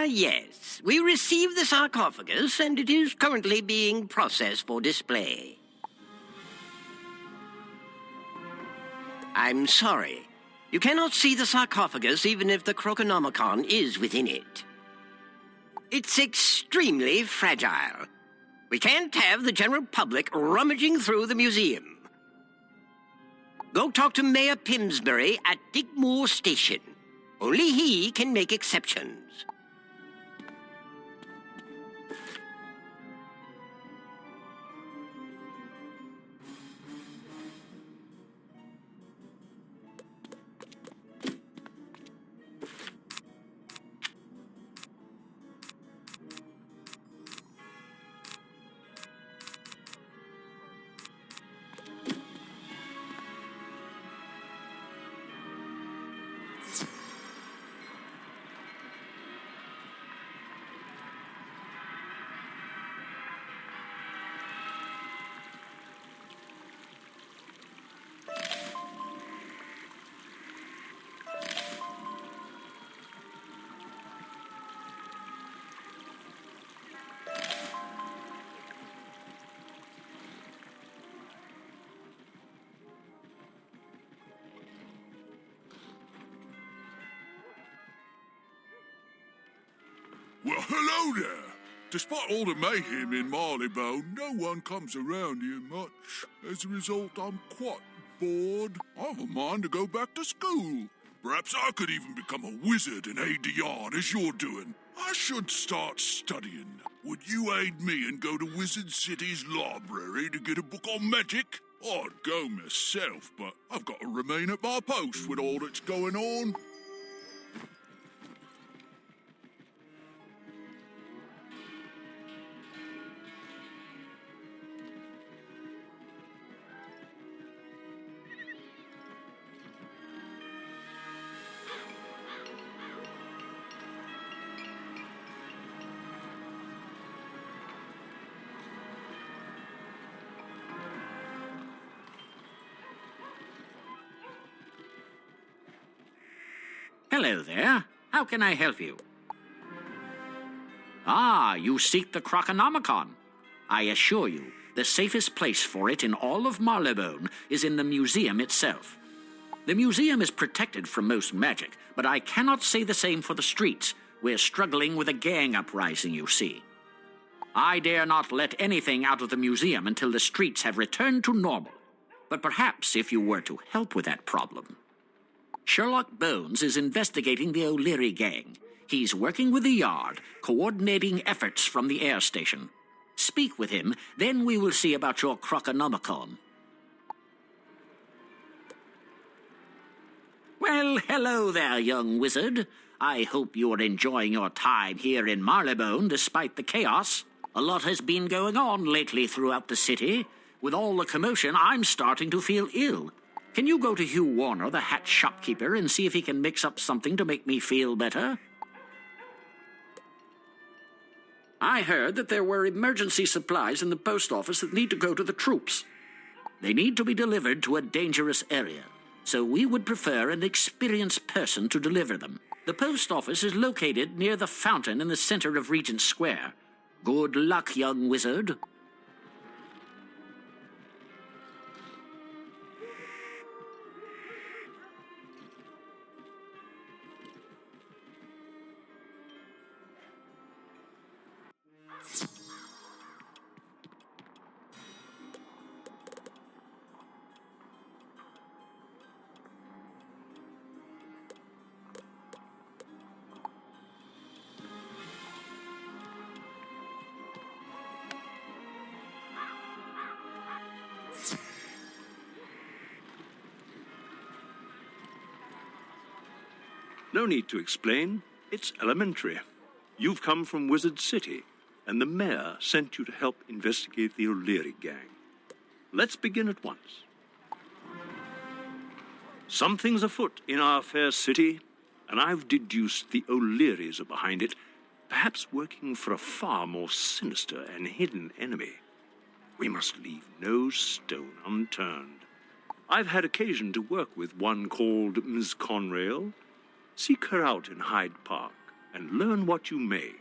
Yes. We received the sarcophagus, and it is currently being processed for display. I'm sorry. You cannot see the sarcophagus even if the Krokonomicon is within it. It's extremely fragile. We can't have the general public rummaging through the museum. Go talk to Mayor Pimsbury at Digmore Station. Only he can make exceptions. Well, hello there. Despite all the mayhem in Marleybone, no one comes around here much. As a result, I'm quite bored. I have a mind to go back to school. Perhaps I could even become a wizard and aid the yard as you're doing. I should start studying. Would you aid me and go to Wizard City's library to get a book on magic? I'd go myself, but I've got to remain at my post with all that's going on. Hello there. How can I help you? Ah, you seek the Krokonomicon. I assure you, the safest place for it in all of Marleybone is in the museum itself. The museum is protected from most magic, but I cannot say the same for the streets. We're struggling with a gang uprising, you see. I dare not let anything out of the museum until the streets have returned to normal. But perhaps if you were to help with that problem. Sherlock Bones is investigating the O'Leary gang. He's working with the yard, coordinating efforts from the air station. Speak with him, then we will see about your Krokonomicon. Well, hello there, young wizard. I hope you're enjoying your time here in Marleybone despite the chaos. A lot has been going on lately throughout the city. With all the commotion, I'm starting to feel ill. Can you go to Hugh Warner, the hat shopkeeper, and see if he can mix up something to make me feel better? I heard that there were emergency supplies in the post office that need to go to the troops. They need to be delivered to a dangerous area, so we would prefer an experienced person to deliver them. The post office is located near the fountain in the center of Regent Square. Good luck, young wizard. No need to explain. It's elementary. You've come from Wizard City, and the mayor sent you to help investigate the O'Leary gang. Let's begin at once. Something's afoot in our fair city, and I've deduced the O'Learys are behind it, perhaps working for a far more sinister and hidden enemy. We must leave no stone unturned. I've had occasion to work with one called Ms. Conrail. Seek her out in Hyde Park, and learn what you may.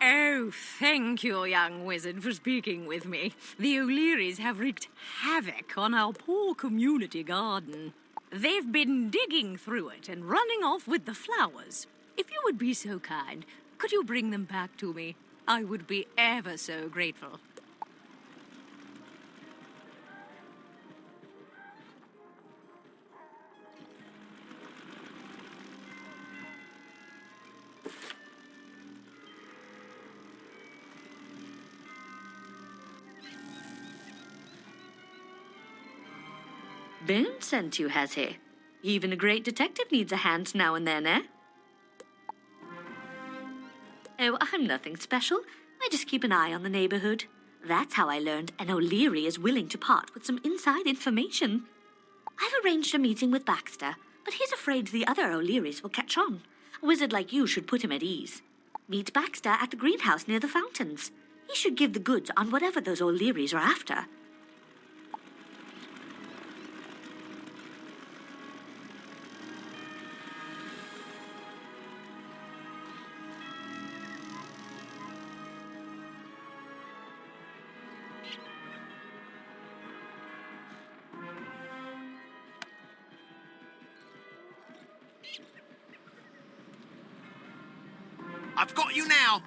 Oh, thank you, young wizard, for speaking with me. The O'Learys have wreaked havoc on our poor community garden. They've been digging through it and running off with the flowers. If you would be so kind, could you bring them back to me? I would be ever so grateful. Bone sent you, has he? Even a great detective needs a hand now and then, eh? Oh, I'm nothing special. I just keep an eye on the neighborhood. That's how I learned an O'Leary is willing to part with some inside information. I've arranged a meeting with Baxter, but he's afraid the other O'Learys will catch on. A wizard like you should put him at ease. Meet Baxter at the greenhouse near the fountains. He should give the goods on whatever those O'Learys are after. I've got you now.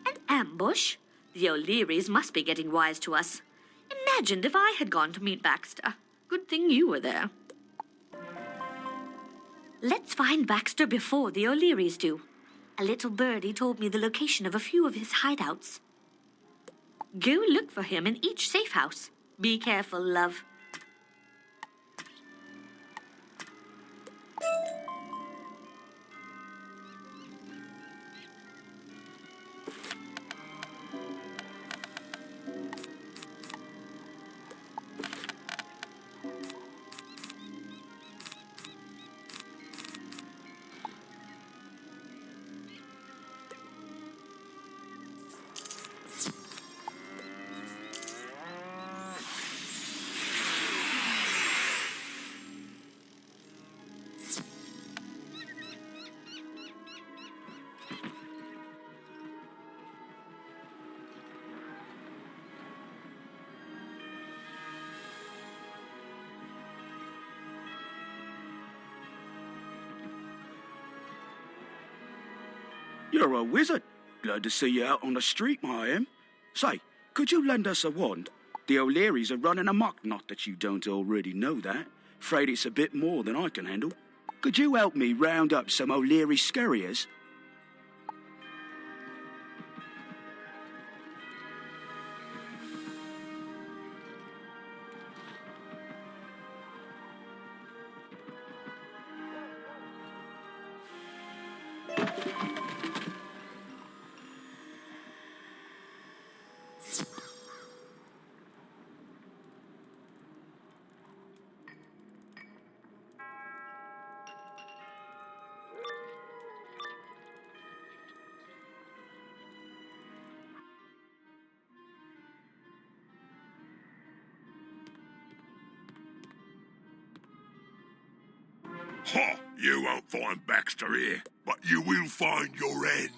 An ambush? The O'Learys must be getting wise to us. Imagined if I had gone to meet Baxter. Good thing you were there. Let's find Baxter before the O'Learys do. A little birdie told me the location of a few of his hideouts. Go look for him in each safe house. Be careful, love. You're a wizard. Glad to see you out on the street, I am. Say, could you lend us a wand? The O'Learys are running amok, not that you don't already know that. Afraid it's a bit more than I can handle. Could you help me round up some O'Leary scurriers? Ha! You won't find Baxter here, but you will find your end.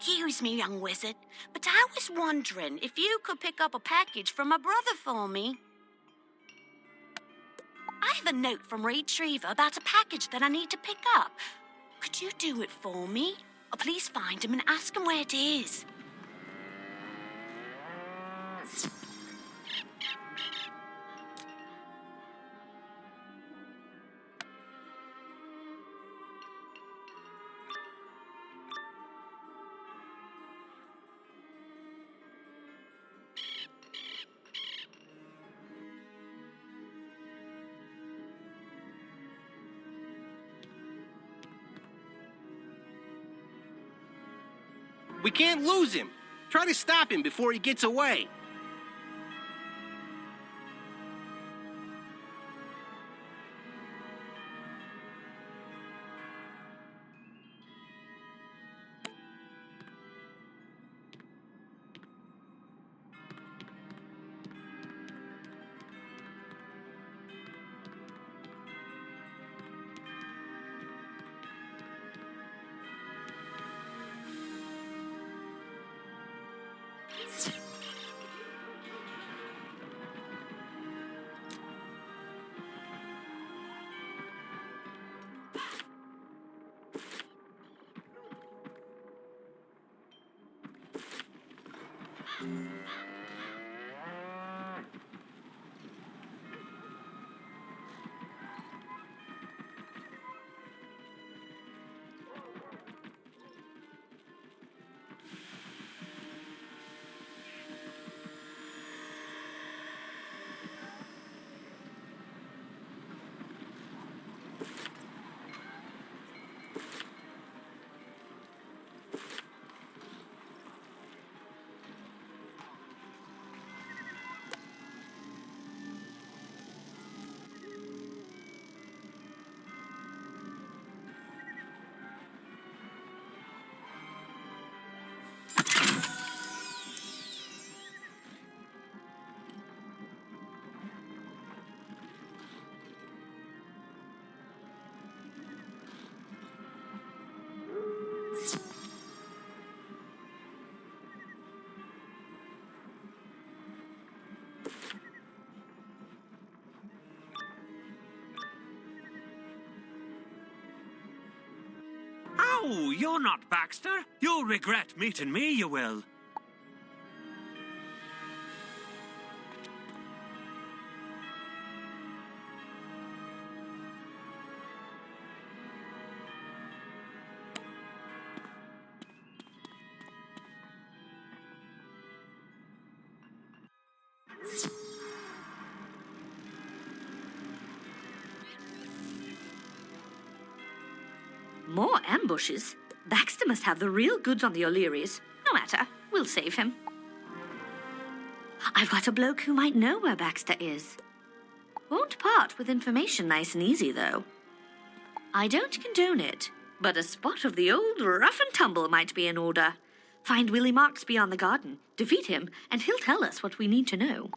Excuse me, young wizard, but I was wondering if you could pick up a package from my brother for me. I have a note from Retriever about a package that I need to pick up. Could you do it for me? Or please find him and ask him where it is. We can't lose him. Try to stop him before he gets away. Oh, you're not Baxter. You'll regret meeting me, you will. More ambushes? Baxter must have the real goods on the O'Learys. No matter, we'll save him. I've got a bloke who might know where Baxter is. Won't part with information nice and easy, though. I don't condone it, but a spot of the old rough and tumble might be in order. Find Willie Marks beyond the garden, defeat him, and he'll tell us what we need to know.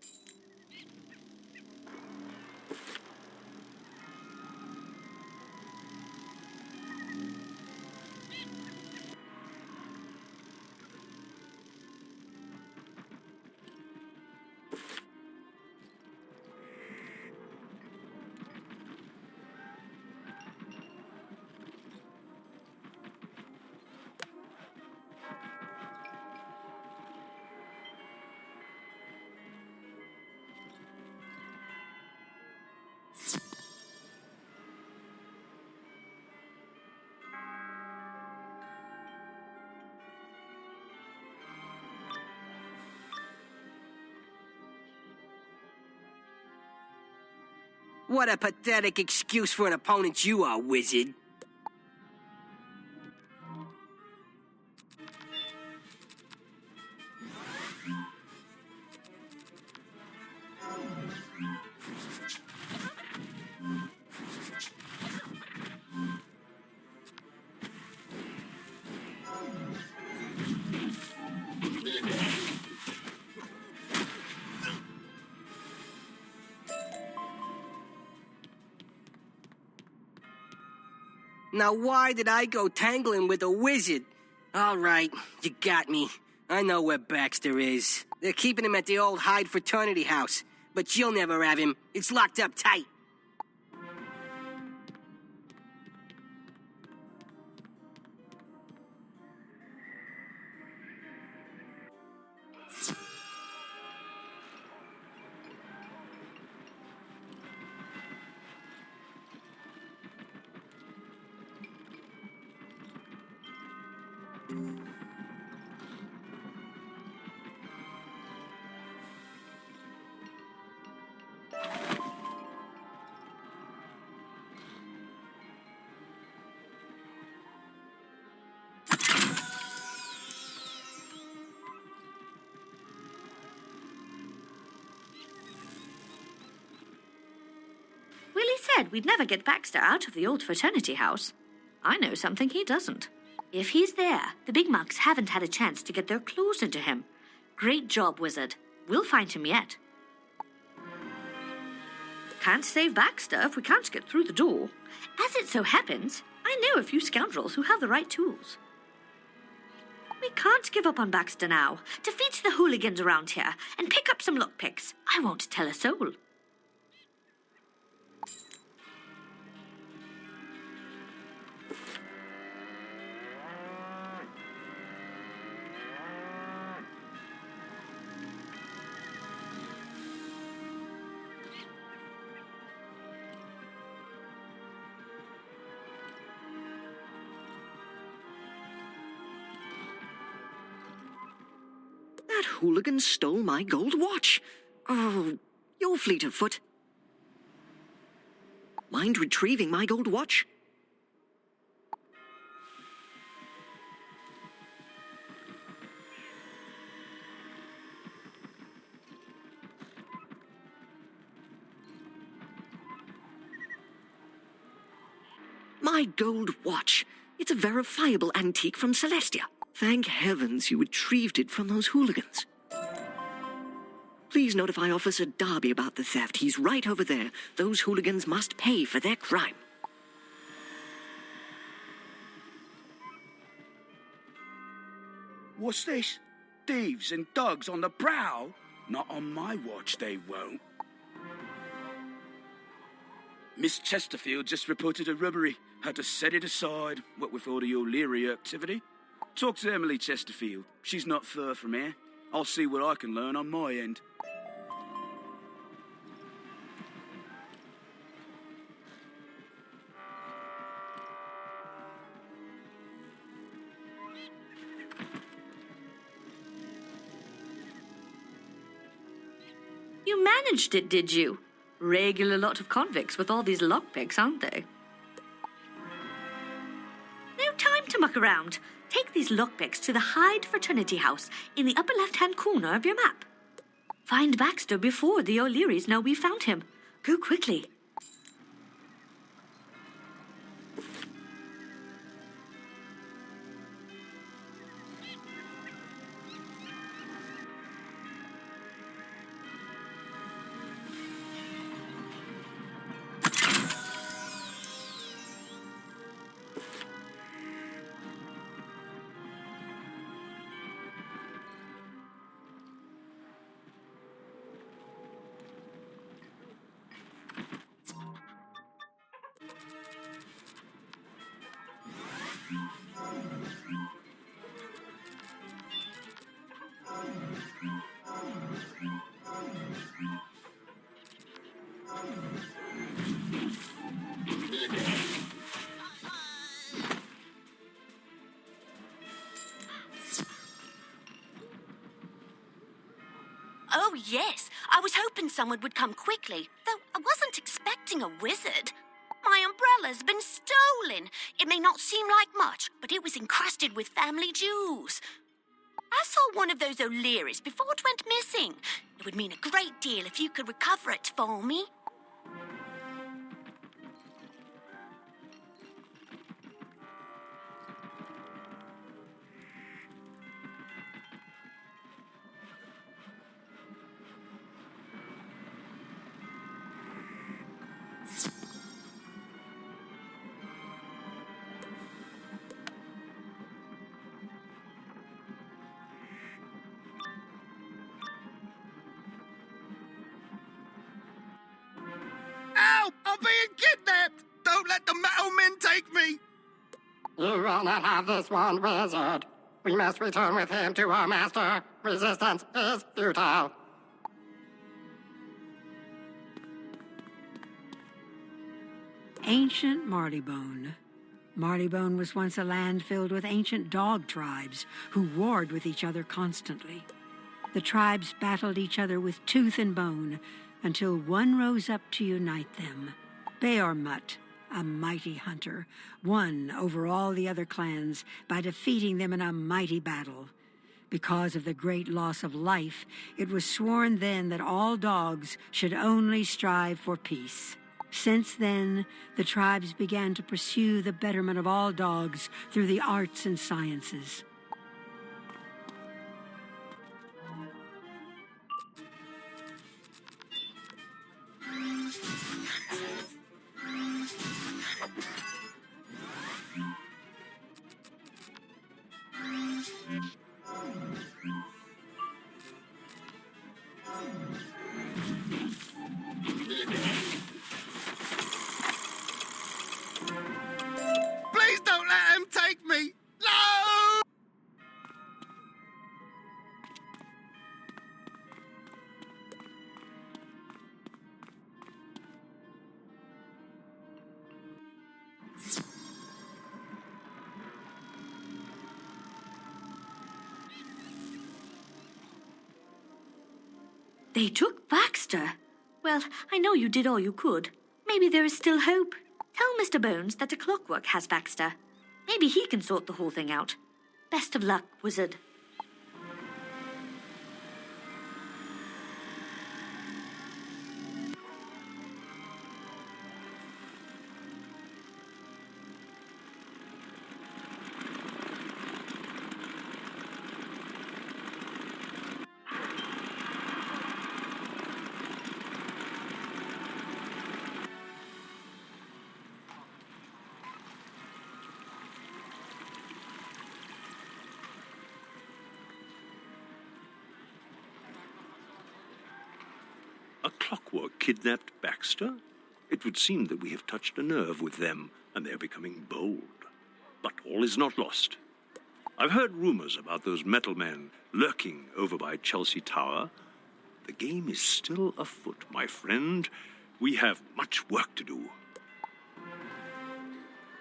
What a pathetic excuse for an opponent you are, Wizard. Now why did I go tangling with a wizard? All right, you got me. I know where Baxter is. They're keeping him at the old Hyde fraternity house. But you'll never have him. It's locked up tight. Willie said we'd never get Baxter out of the old fraternity house. I know something he doesn't. If he's there, the big mugs haven't had a chance to get their claws into him. Great job, Wizard. We'll find him yet. Can't save Baxter if we can't get through the door. As it so happens, I know a few scoundrels who have the right tools. We can't give up on Baxter now. Defeat the hooligans around here and pick up some lockpicks. I won't tell a soul. That hooligan stole my gold watch. Oh, you're fleet of foot. Mind retrieving my gold watch? My gold watch. It's a verifiable antique from Celestia. Thank heavens you retrieved it from those hooligans. Please notify Officer Darby about the theft. He's right over there. Those hooligans must pay for their crime. What's this? Thieves and thugs on the prowl? Not on my watch, they won't. Miss Chesterfield just reported a robbery. Had to set it aside, what with all the O'Leary activity. Talk to Emily Chesterfield. She's not far from here. I'll see what I can learn on my end. You managed it, did you? Regular lot of convicts with all these lockpicks, aren't they? No time to muck around. Take these lockpicks to the Hyde fraternity house in the upper left-hand corner of your map. Find Baxter before the O'Learys know we found him. Go quickly. Oh, yes. I was hoping someone would come quickly, though I wasn't expecting a wizard. My umbrella's been stolen. It may not seem like much, but it was encrusted with family jewels. I saw one of those O'Learys before it went missing. It would mean a great deal if you could recover it for me. being kidnapped! Don't let the metal men take me! You will not have this one, wizard. We must return with him to our master. Resistance is futile. Ancient Marleybone. Marleybone was once a land filled with ancient dog tribes who warred with each other constantly. The tribes battled each other with tooth and bone until one rose up to unite them. Beormut, a mighty hunter, won over all the other clans by defeating them in a mighty battle. Because of the great loss of life, it was sworn then that all dogs should only strive for peace. Since then, the tribes began to pursue the betterment of all dogs through the arts and sciences. Please don't let him take me! No! They took Baxter. Well, I know you did all you could. Maybe there is still hope. Tell Mr. Bones that the clockwork has Baxter. Maybe he can sort the whole thing out. Best of luck, wizard. A clockwork kidnapped Baxter? It would seem that we have touched a nerve with them, and they're becoming bold. But all is not lost. I've heard rumors about those metal men lurking over by Chelsea Tower. The game is still afoot, my friend. We have much work to do.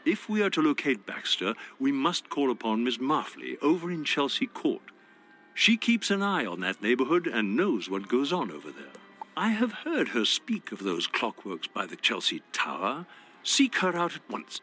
If we are to locate Baxter, we must call upon Miss Marfley over in Chelsea Court. She keeps an eye on that neighborhood and knows what goes on over there. I have heard her speak of those clockworks by the Chelsea Tower. Seek her out at once.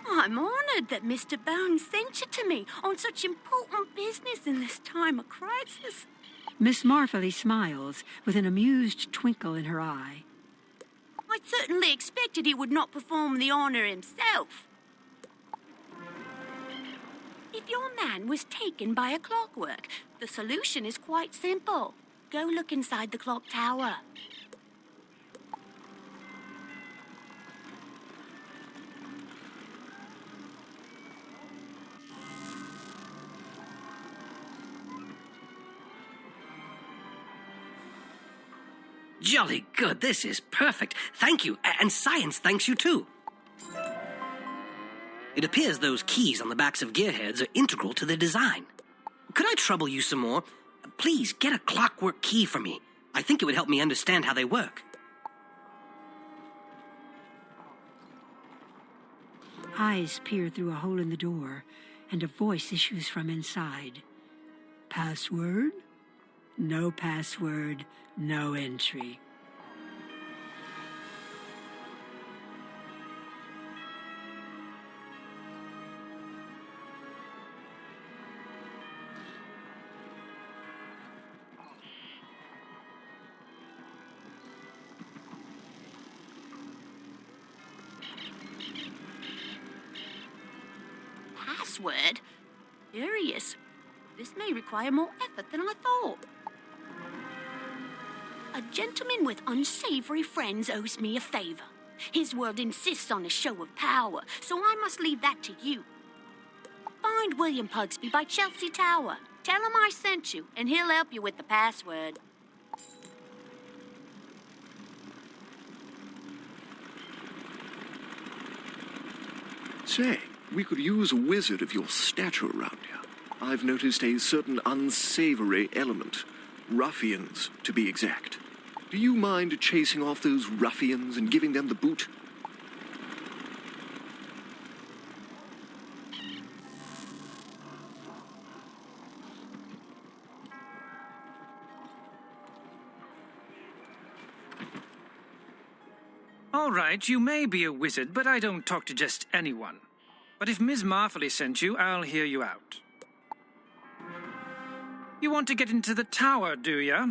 I'm honoured that Mr. Bones sent you to me on such important business in this time of crisis. Miss Marfley smiles with an amused twinkle in her eye. I certainly expected he would not perform the honour himself. If your man was taken by a clockwork, the solution is quite simple. Go look inside the clock tower. Jolly good, this is perfect. Thank you, and science thanks you too. It appears those keys on the backs of gearheads are integral to the design. Could I trouble you some more? Please, get a clockwork key for me. I think it would help me understand how they work. Eyes peer through a hole in the door, and a voice issues from inside. Password? No password, no entry. password. Curious. This may require more effort than I thought. A gentleman with unsavory friends owes me a favor. His world insists on a show of power, so I must leave that to you. Find William Pugsby by Chelsea Tower. Tell him I sent you, and he'll help you with the password. Say, we could use a wizard of your stature around here. I've noticed a certain unsavory element. Ruffians, to be exact. Do you mind chasing off those ruffians and giving them the boot? All right, you may be a wizard, but I don't talk to just anyone. But if Ms. Marley sent you, I'll hear you out. You want to get into the tower, do ya?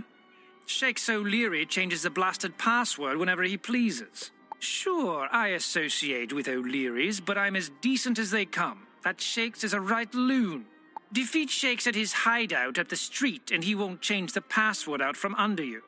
Shakes O'Leary changes the blasted password whenever he pleases. Sure, I associate with O'Leary's, but I'm as decent as they come. That Shakes is a right loon. Defeat Shakes at his hideout at the street, and he won't change the password out from under you.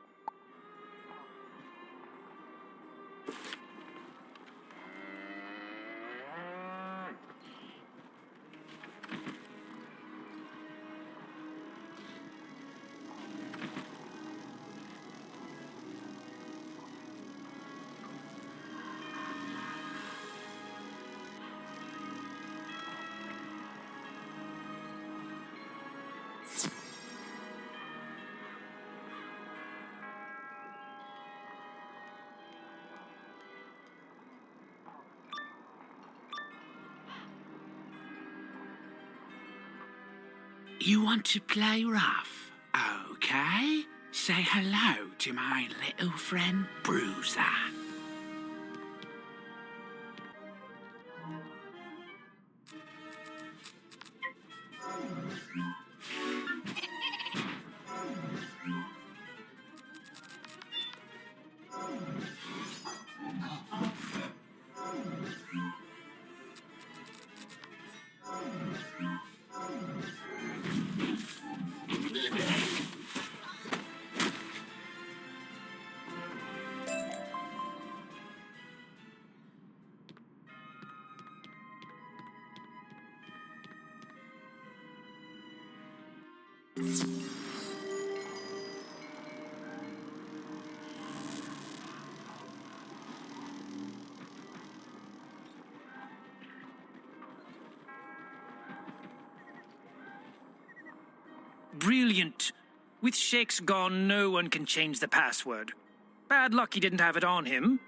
You want to play rough? Okay. Say hello to my little friend Bruiser. Brilliant. With Shakes gone, no one can change the password. Bad luck he didn't have it on him.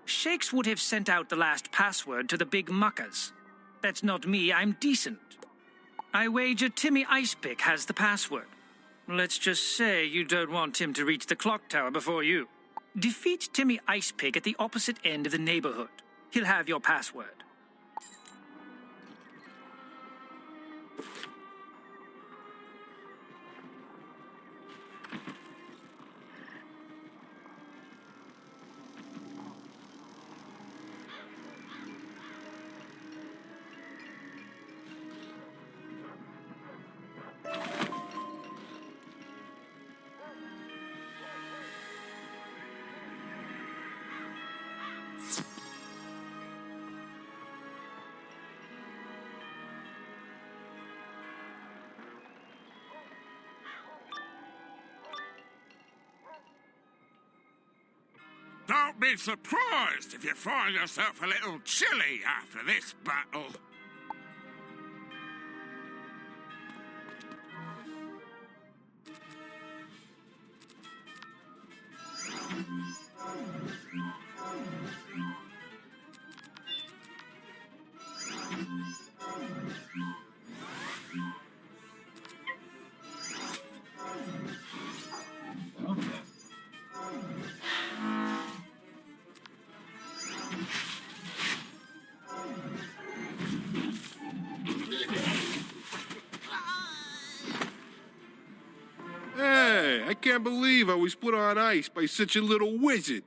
Shakes would have sent out the last password to the big muckers. That's not me, I'm decent. I wager Timmy Icepick has the password. Let's just say you don't want him to reach the clock tower before you. Defeat Timmy Icepick at the opposite end of the neighborhood. He'll have your password. Don't be surprised if you find yourself a little chilly after this battle. Hey, I can't believe I was put on ice by such a little wizard.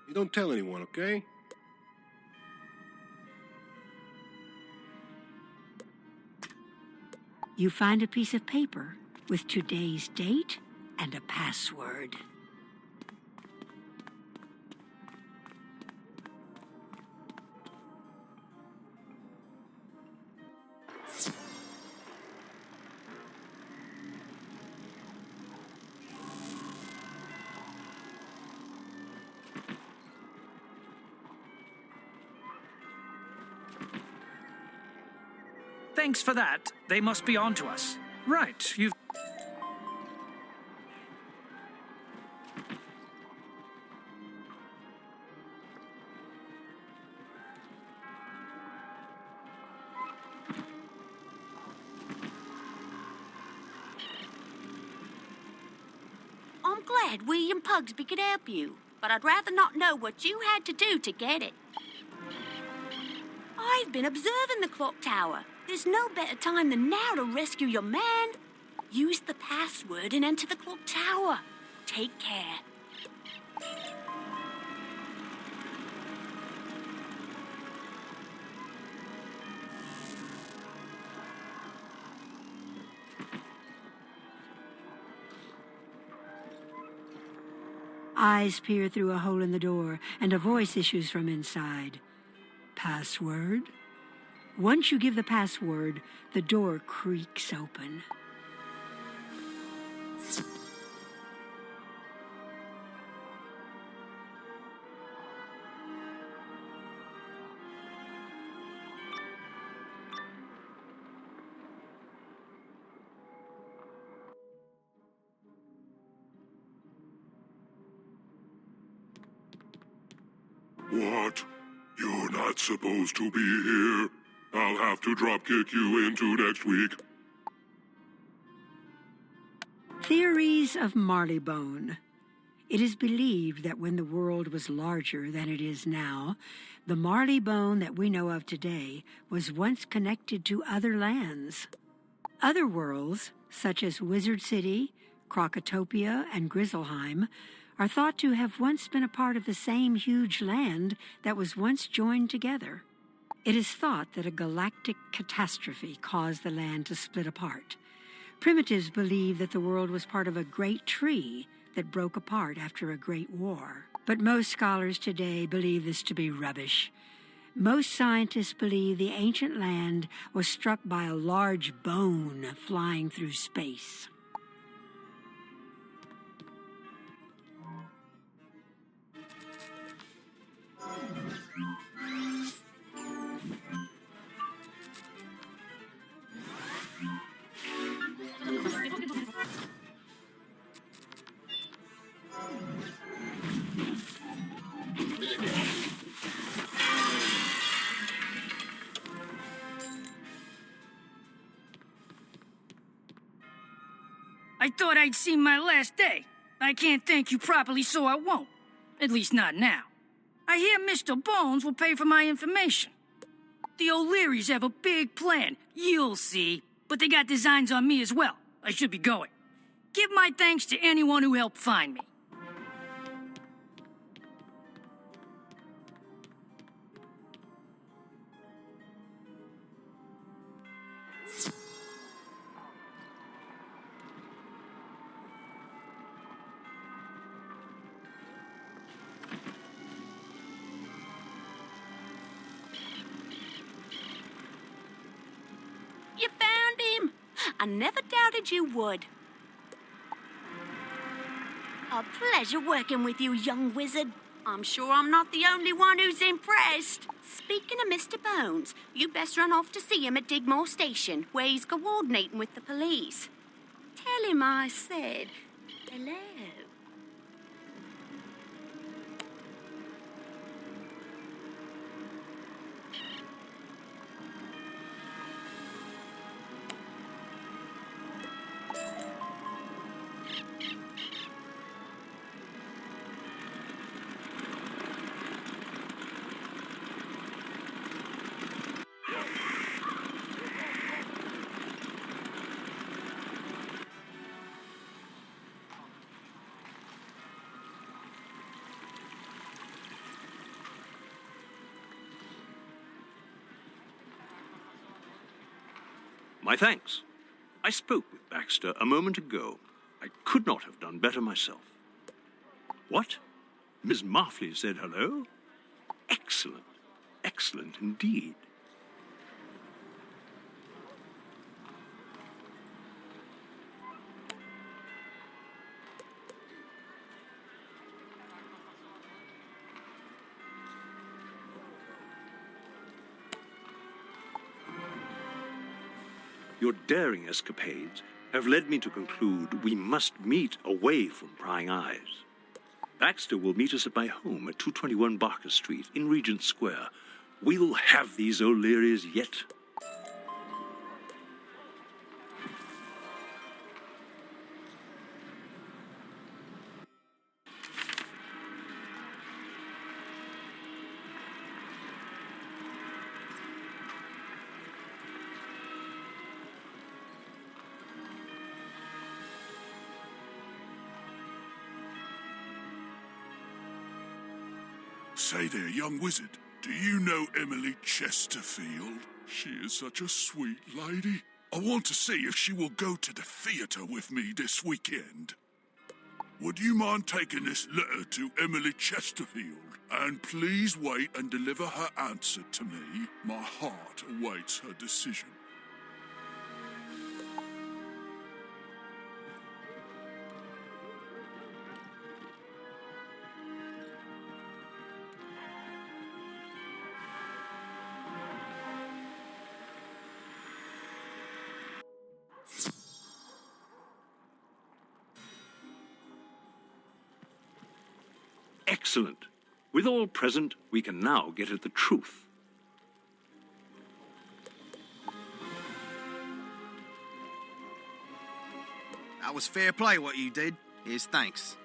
You don't tell anyone, okay? you find a piece of paper with today's date and a password. Thanks for that. They must be onto us. Right, you've... I'm glad William Pugsby could help you, but I'd rather not know what you had to do to get it. I've been observing the clock tower. There's no better time than now to rescue your man. Use the password and enter the clock tower. Take care. Eyes peer through a hole in the door, and a voice issues from inside. Password? Once you give the password, the door creaks open. What? You're not supposed to be here. I'll have to dropkick you into next week. Theories of Marleybone. It is believed that when the world was larger than it is now, the Marleybone that we know of today was once connected to other lands. Other worlds, such as Wizard City, Krokotopia, and Grizzleheim, are thought to have once been a part of the same huge land that was once joined together. It is thought that a galactic catastrophe caused the land to split apart. Primitives believe that the world was part of a great tree that broke apart after a great war. But most scholars today believe this to be rubbish. Most scientists believe the ancient land was struck by a large bone flying through space. I thought I'd seen my last day. I can't thank you properly, so I won't. At least not now. I hear Mr. Bones will pay for my information. The O'Learys have a big plan, you'll see. But they got designs on me as well. I should be going. Give my thanks to anyone who helped find me. You found him! I never doubted you would. A pleasure working with you, young wizard. I'm sure I'm not the only one who's impressed. Speaking of Mr. Bones, you best run off to see him at Digmore Station, where he's coordinating with the police. Tell him I said hello. My thanks. I spoke with Baxter a moment ago. I could not have done better myself. What? Miss Marfley said hello? Excellent. Excellent indeed. Your daring escapades have led me to conclude we must meet away from prying eyes. Baxter will meet us at my home at 221 Barker Street in Regent Square. We'll have these O'Learys yet. Say there, young wizard, do you know Emily Chesterfield? She is such a sweet lady. I want to see if she will go to the theatre with me this weekend. Would you mind taking this letter to Emily Chesterfield? And please wait and deliver her answer to me. My heart awaits her decision. Excellent. With all present, we can now get at the truth. That was fair play what you did. Here's thanks.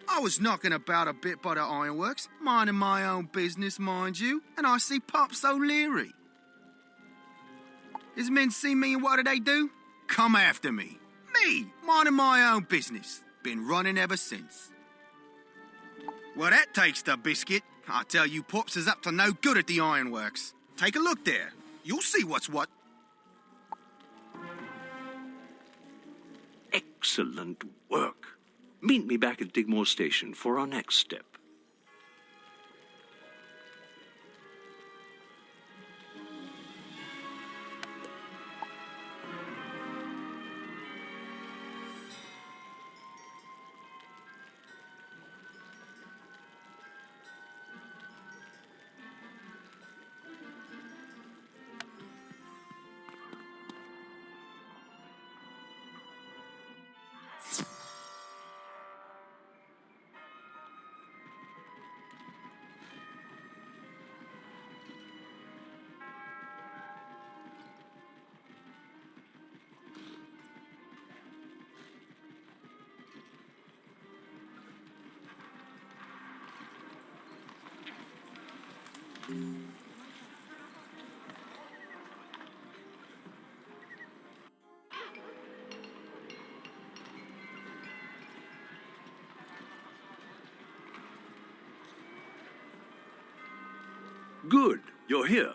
I was knocking about a bit by the Ironworks, minding my own business, mind you, and I see Pops O'Leary. His men see me and what do? Come after me. Me, minding my own business. Been running ever since. Well, that takes the biscuit. I tell you, Pops is up to no good at the Ironworks. Take a look there. You'll see what's what. Excellent work. Meet me back at Digmore Station for our next step. Good, you're here.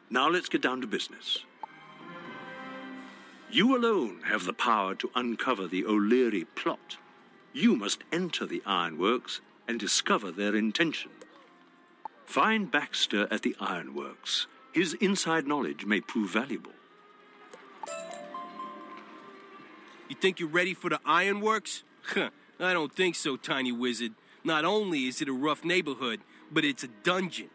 Now let's get down to business. You alone have the power to uncover the O'Leary plot. You must enter the Ironworks and discover their intention. Find Baxter at the Ironworks. His inside knowledge may prove valuable. You think you're ready for the Ironworks? I don't think so, Tiny Wizard. Not only is it a rough neighborhood, but it's a dungeon.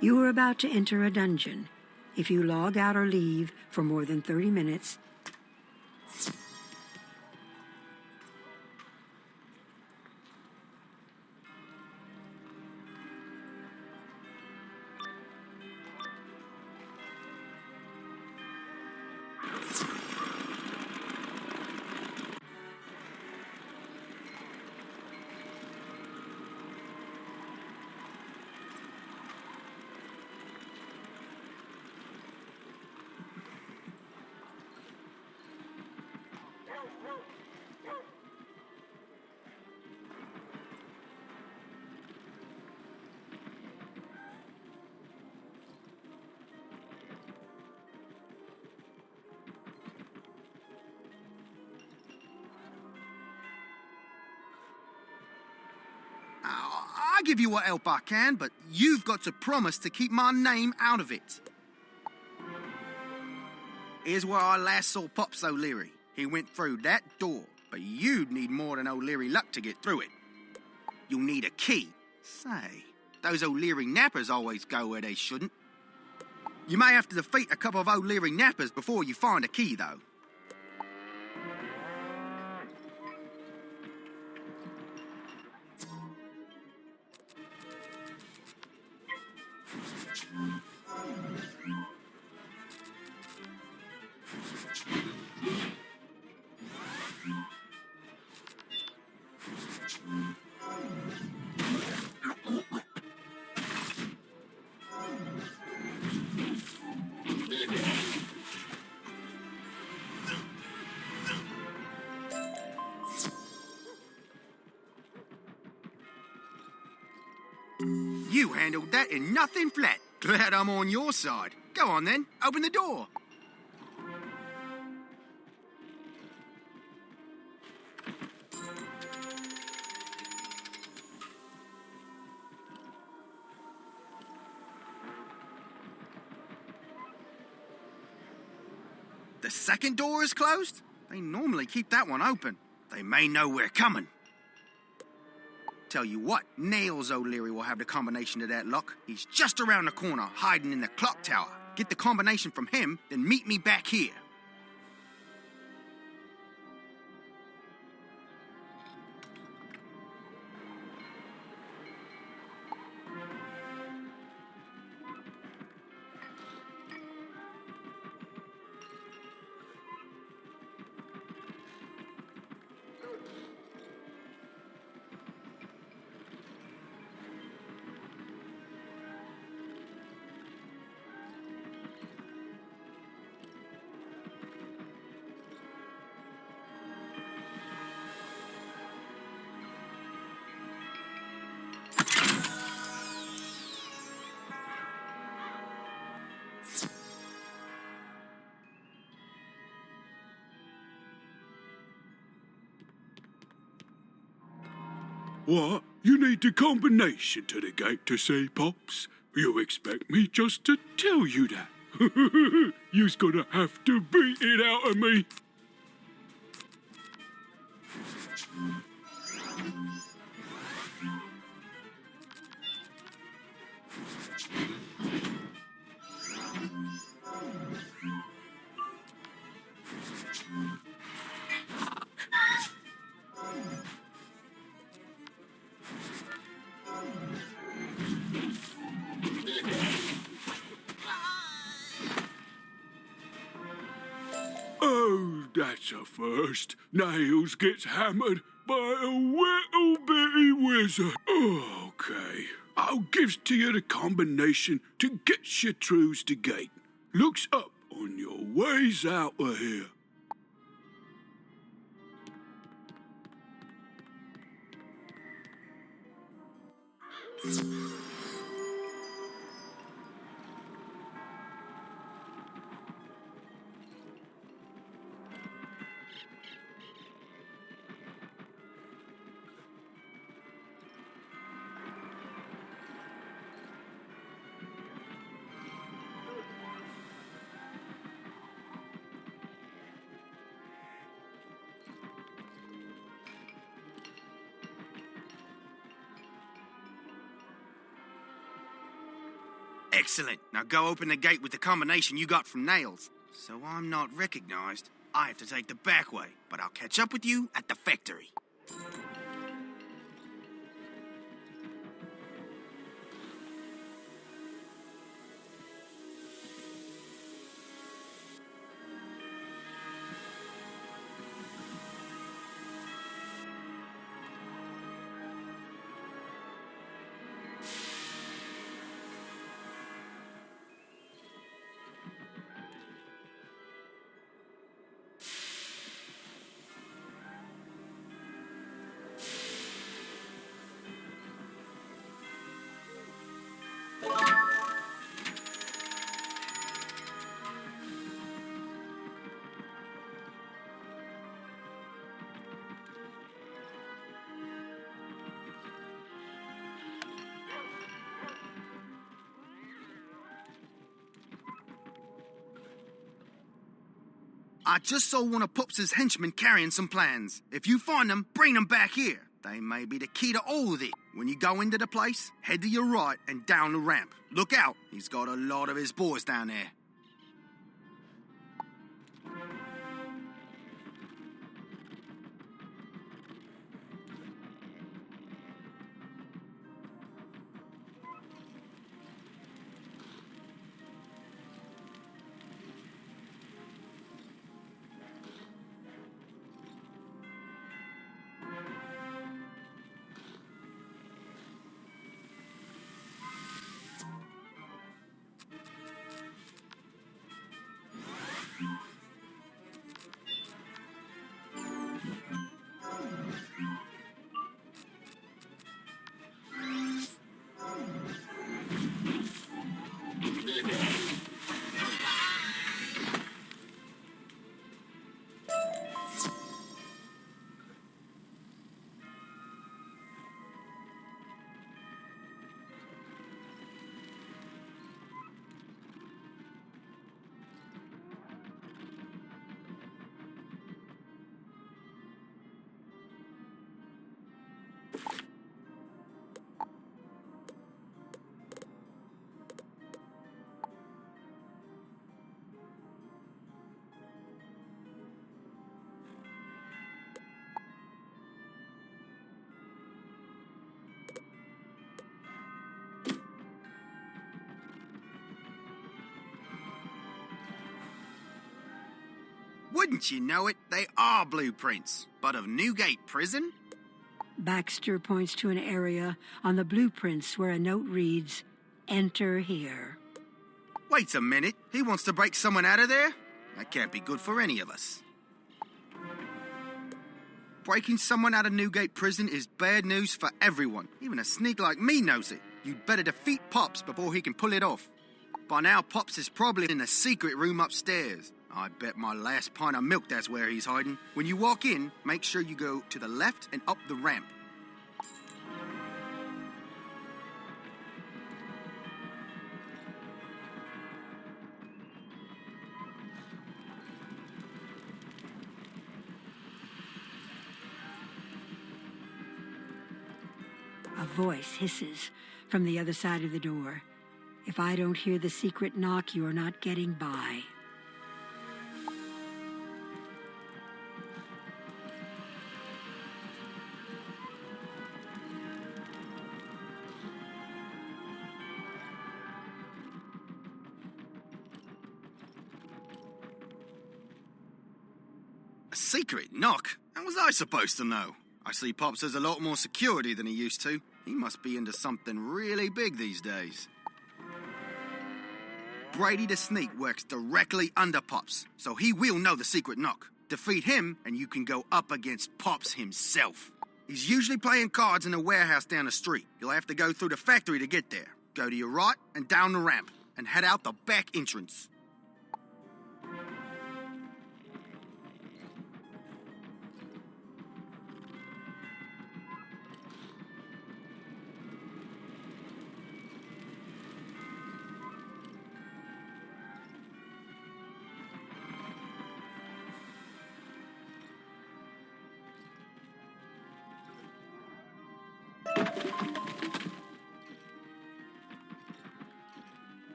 You are about to enter a dungeon. If you log out or leave for more than 30 minutes, give you what help I can, but you've got to promise to keep my name out of it. Here's where I last saw Pops O'Leary. He went through that door, but you'd need more than O'Leary luck to get through it. You'll need a key. Say, those O'Leary nappers always go where they shouldn't. You may have to defeat a couple of O'Leary nappers before you find a key, though. You handled that in nothing flat. Glad I'm on your side. Go on then, open the door. The second door is closed? They normally keep that one open. They may know we're coming. Tell you what, Nails O'Leary will have the combination to that lock. He's just around the corner, hiding in the clock tower. Get the combination from him, then meet me back here. What? You need the combination to the gate to see Pops? You expect me just to tell you that? You's gonna have to beat it out of me. Oh, that's a first. Nails gets hammered by a little bitty wizard. Okay, I'll give to you the combination to get you through the gate. Looks up on your ways out of here. Excellent. Now go open the gate with the combination you got from Nails. So I'm not recognized. I have to take the back way, but I'll catch up with you at the factory. I just saw one of Pups' henchmen carrying some plans. If you find them, bring them back here. They may be the key to all of it. When you go into the place, head to your right and down the ramp. Look out, he's got a lot of his boys down there. Wouldn't you know it, they are blueprints, but of Newgate Prison? Baxter points to an area on the blueprints where a note reads, "Enter here." Wait a minute, he wants to break someone out of there? That can't be good for any of us. Breaking someone out of Newgate Prison is bad news for everyone. Even a sneak like me knows it. You'd better defeat Pops before he can pull it off. By now, Pops is probably in the secret room upstairs. I bet my last pint of milk that's where he's hiding. When you walk in, make sure you go to the left and up the ramp. A voice hisses from the other side of the door. If I don't hear the secret knock, you are not getting by. A secret knock? How was I supposed to know? I see Pops has a lot more security than he used to. He must be into something really big these days. Brady the Sneak works directly under Pops, so he will know the secret knock. Defeat him, and you can go up against Pops himself. He's usually playing cards in a warehouse down the street. You'll have to go through the factory to get there. Go to your right and down the ramp, and head out the back entrance.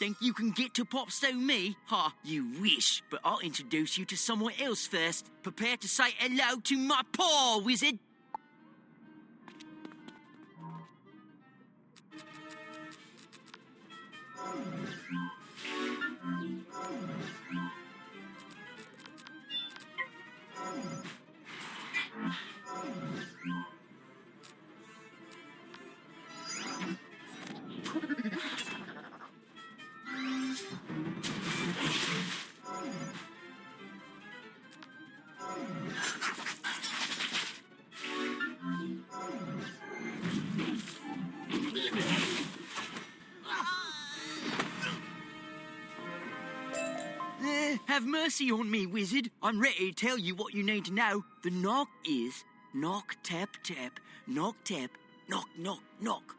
think you can get to Popstone me? Ha, you wish. But I'll introduce you to someone else first. Prepare to say hello to my paw, wizard. Have mercy on me, wizard. I'm ready to tell you what you need to know. The knock is knock, tap, tap, knock, tap, knock, knock, knock.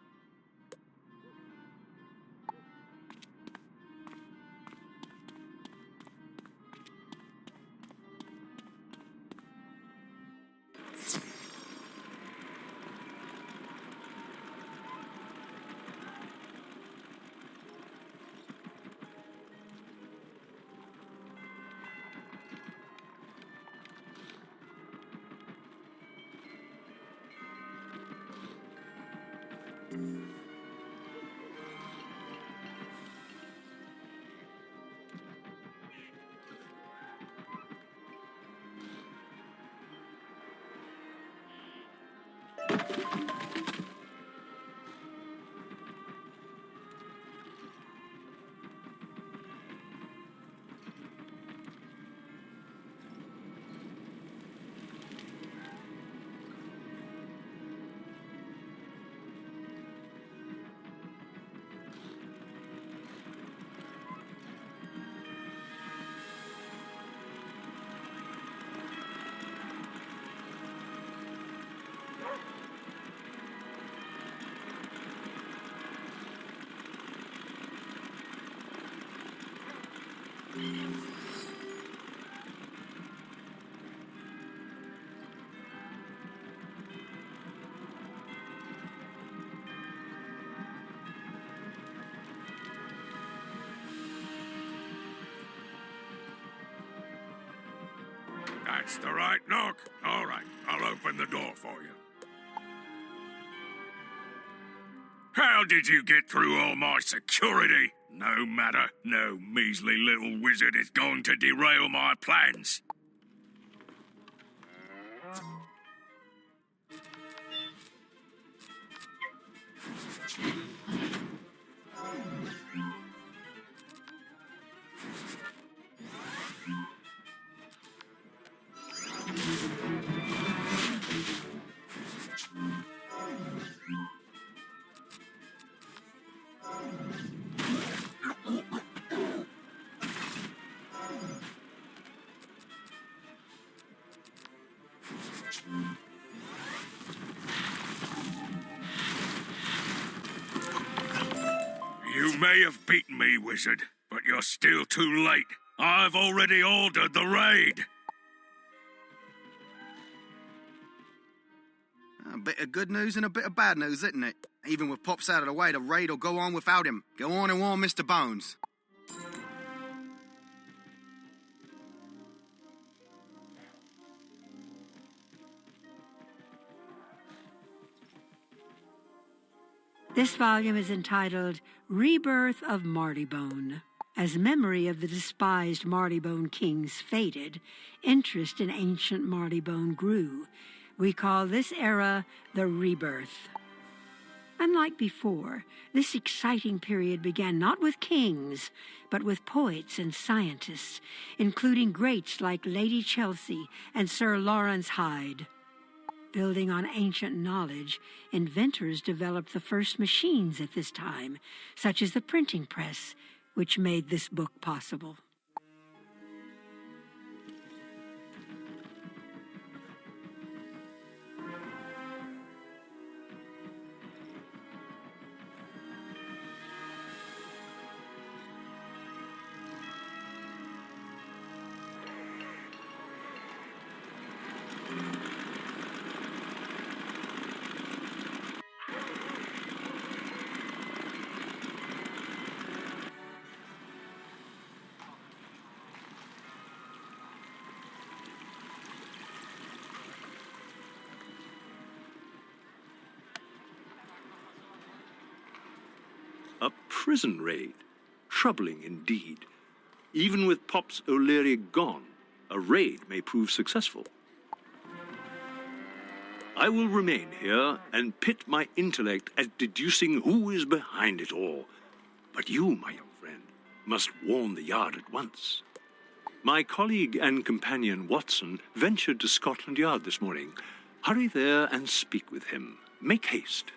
That's the right knock. All right, I'll open the door for you. How did you get through all my security? No matter. No measly little wizard is going to derail my plans. You may have beaten me, wizard, but you're still too late. I've already ordered the raid. A bit of good news and a bit of bad news, isn't it? Even with Pops out of the way, the raid will go on without him. Go on and warn Mr. Bones. This volume is entitled Rebirth of Marleybone. As memory of the despised Marleybone kings faded, interest in ancient Marleybone grew. We call this era the Rebirth. Unlike before, this exciting period began not with kings, but with poets and scientists, including greats like Lady Chelsea and Sir Lawrence Hyde. Building on ancient knowledge, inventors developed the first machines at this time, such as the printing press, which made this book possible. prison raid. Troubling indeed. Even with Pop's O'Leary gone, a raid may prove successful. I will remain here and pit my intellect at deducing who is behind it all. But you, my young friend, must warn the Yard at once. My colleague and companion Watson ventured to Scotland Yard this morning. Hurry there and speak with him. Make haste.